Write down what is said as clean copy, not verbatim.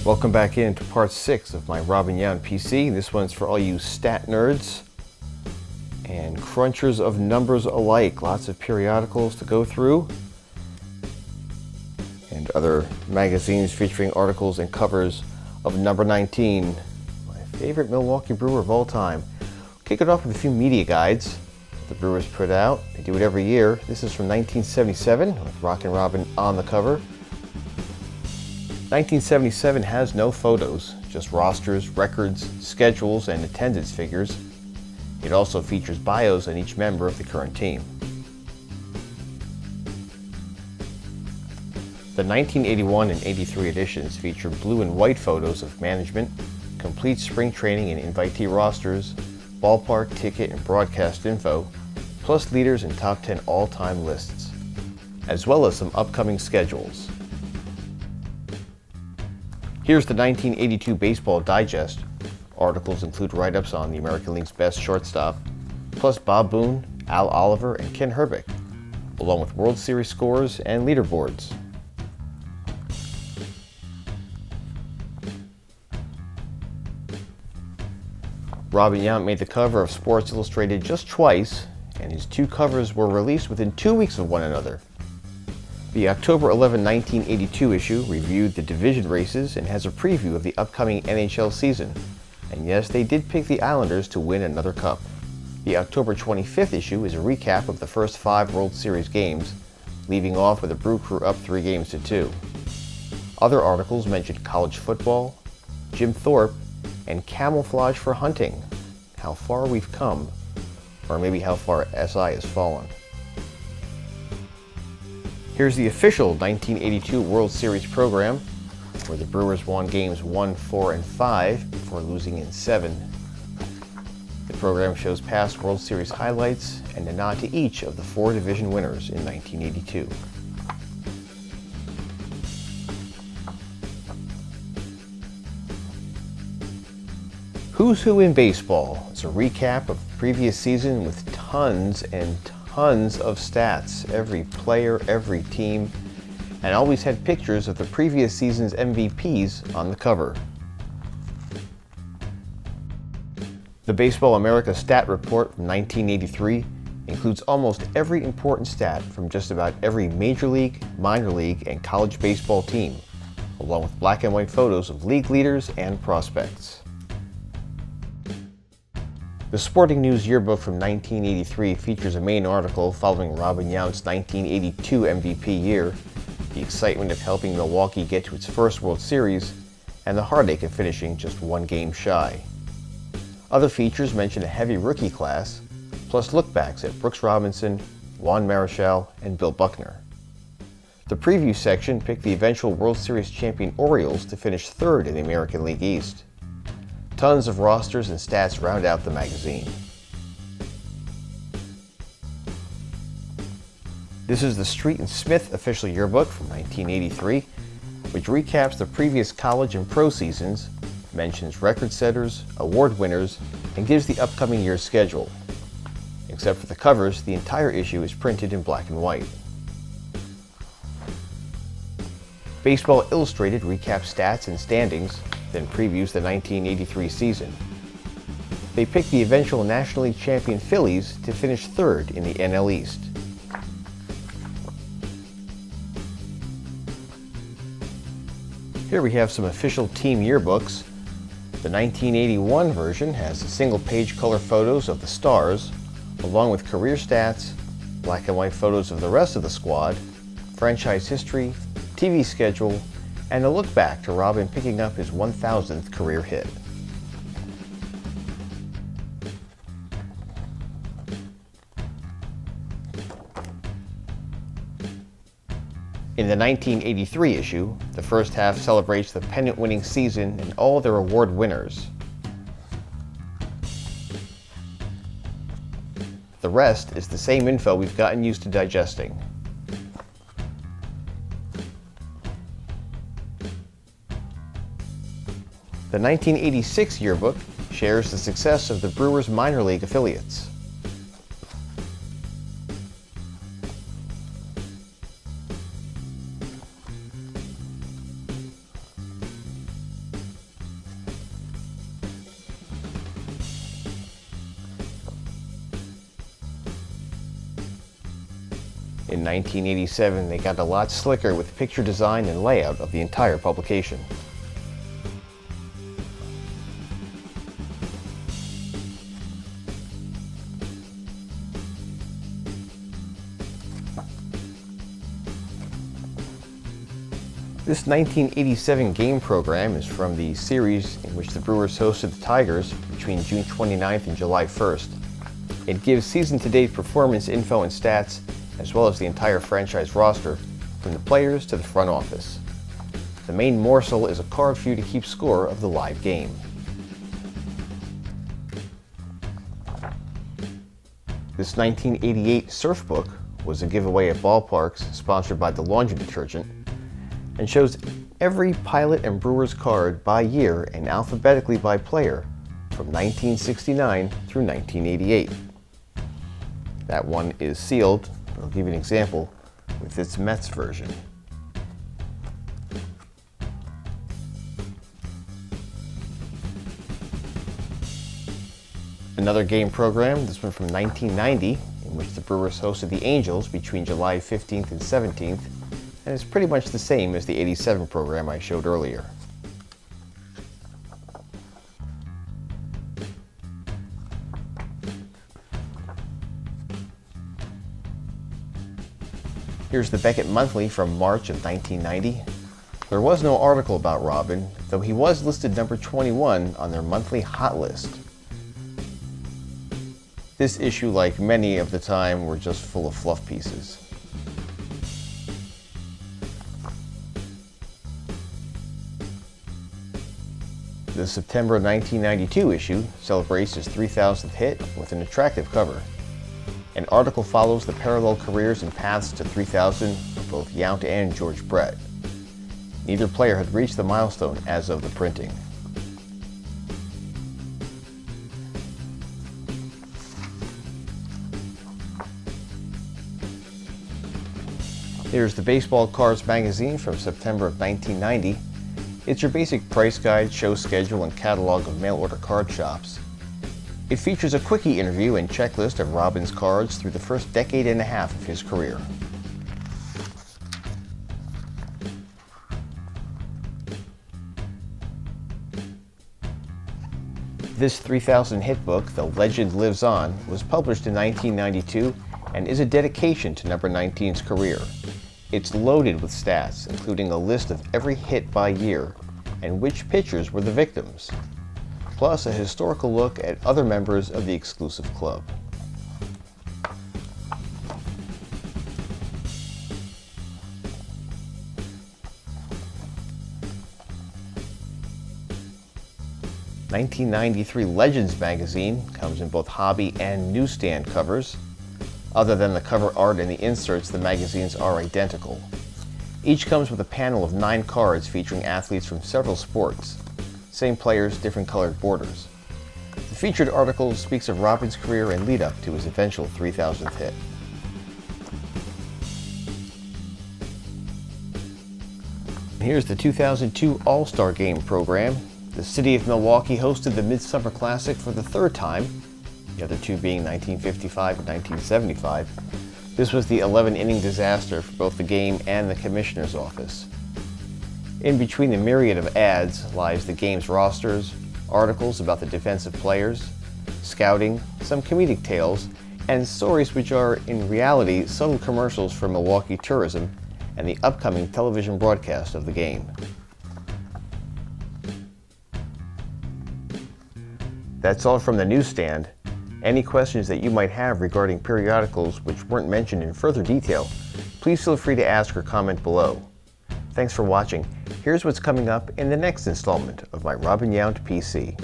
Welcome back into part 6 of my Robin Yount PC. This one's for all you stat nerds and crunchers of numbers alike. Lots of periodicals to go through and other magazines featuring articles and covers of number 19, my favorite Milwaukee Brewer of all time. Kick it off with a few media guides the Brewers put out. They do it every year. This is from 1977 with Rockin' Robin on the cover. 1977 has no photos, just rosters, records, schedules, and attendance figures. It also features bios on each member of the current team. The 1981 and 83 editions feature blue and white photos of management, complete spring training and invitee rosters, ballpark, ticket, and broadcast info, plus leaders and top 10 all-time lists, as well as some upcoming schedules. Here's the 1982 Baseball Digest. Articles include write-ups on the American League's best shortstop, plus Bob Boone, Al Oliver, and Ken Hrbek, along with World Series scores and leaderboards. Robin Yount made the cover of Sports Illustrated just twice, and his two covers were released within 2 weeks of one another. The October 11, 1982 issue reviewed the division races and has a preview of the upcoming NHL season. And yes, they did pick the Islanders to win another cup. The October 25th issue is a recap of the first 5 World Series games, leaving off with the Brew Crew up 3-2. Other articles mentioned college football, Jim Thorpe, and camouflage for hunting. How far we've come, or maybe how far SI has fallen. Here's the official 1982 World Series program, where the Brewers won games 1, 4, and 5 before losing in 7. The program shows past World Series highlights and a nod to each of the 4 division winners in 1982. Who's Who in Baseball? It's a recap of the previous season with tons and tons of stats, every player, every team, and always had pictures of the previous season's MVPs on the cover. The Baseball America Stat Report from 1983 includes almost every important stat from just about every major league, minor league, and college baseball team, along with black and white photos of league leaders and prospects. The Sporting News Yearbook from 1983 features a main article following Robin Yount's 1982 MVP year, the excitement of helping Milwaukee get to its first World Series, and the heartache of finishing just 1 game shy. Other features mention a heavy rookie class, plus lookbacks at Brooks Robinson, Juan Marichal, and Bill Buckner. The preview section picked the eventual World Series champion Orioles to finish 3rd in the American League East. Tons of rosters and stats round out the magazine. This is the Street and Smith official yearbook from 1983, which recaps the previous college and pro seasons, mentions record setters, award winners, and gives the upcoming year's schedule. Except for the covers, the entire issue is printed in black and white. Baseball Illustrated recaps stats and standings, then previews the 1983 season. They picked the eventual National League champion Phillies to finish 3rd in the NL East. Here we have some official team yearbooks. The 1981 version has single-page color photos of the stars, along with career stats, black and white photos of the rest of the squad, franchise history, TV schedule, and a look back to Robin picking up his 1,000th career hit. In the 1983 issue, the first half celebrates the pennant-winning season and all their award winners. The rest is the same info we've gotten used to digesting. The 1986 yearbook shares the success of the Brewers' minor league affiliates. In 1987, they got a lot slicker with picture design and layout of the entire publication. This 1987 game program is from the series in which the Brewers hosted the Tigers between June 29th and July 1st. It gives season-to-date performance info and stats, as well as the entire franchise roster, from the players to the front office. The main morsel is a card for you to keep score of the live game. This 1988 Surf Book was a giveaway at ballparks sponsored by the laundry detergent, and shows every Pilot and Brewers card by year and alphabetically by player from 1969 through 1988. That one is sealed. I'll give you an example with its Mets version. Another game program, this one from 1990, in which the Brewers hosted the Angels between July 15th and 17th, and it's pretty much the same as the 87 program I showed earlier. Here's the Beckett Monthly from March of 1990. There was no article about Robin, though he was listed number 21 on their monthly hot list. This issue, like many of the time, were just full of fluff pieces. The September 1992 issue celebrates his 3,000th hit with an attractive cover. An article follows the parallel careers and paths to 3,000 of both Yount and George Brett. Neither player had reached the milestone as of the printing. Here's the Baseball Cards magazine from September of 1990. It's your basic price guide, show schedule, and catalog of mail-order card shops. It features a quickie interview and checklist of Robin's cards through the first decade and a half of his career. This 3,000 hit book, The Legend Lives On, was published in 1992 and is a dedication to number 19's career. It's loaded with stats, including a list of every hit by year and which pitchers were the victims, plus a historical look at other members of the exclusive club. '93 Legends magazine comes in both hobby and newsstand covers. Other than the cover art and the inserts, the magazines are identical. Each comes with a panel of 9 cards featuring athletes from several sports. Same players, different colored borders. The featured article speaks of Robin's career and lead up to his eventual 3,000th hit. Here's the 2002 All-Star Game program. The city of Milwaukee hosted the Midsummer Classic for the 3rd time, the other two being 1955 and 1975. This was the 11-inning disaster for both the game and the commissioner's office. In between the myriad of ads lies the game's rosters, articles about the defensive players, scouting, some comedic tales, and stories which are, in reality, subtle commercials for Milwaukee tourism and the upcoming television broadcast of the game. That's all from the newsstand. Any questions that you might have regarding periodicals which weren't mentioned in further detail, please feel free to ask or comment below. Thanks for watching. Here's what's coming up in the next installment of my Robin Yount PC.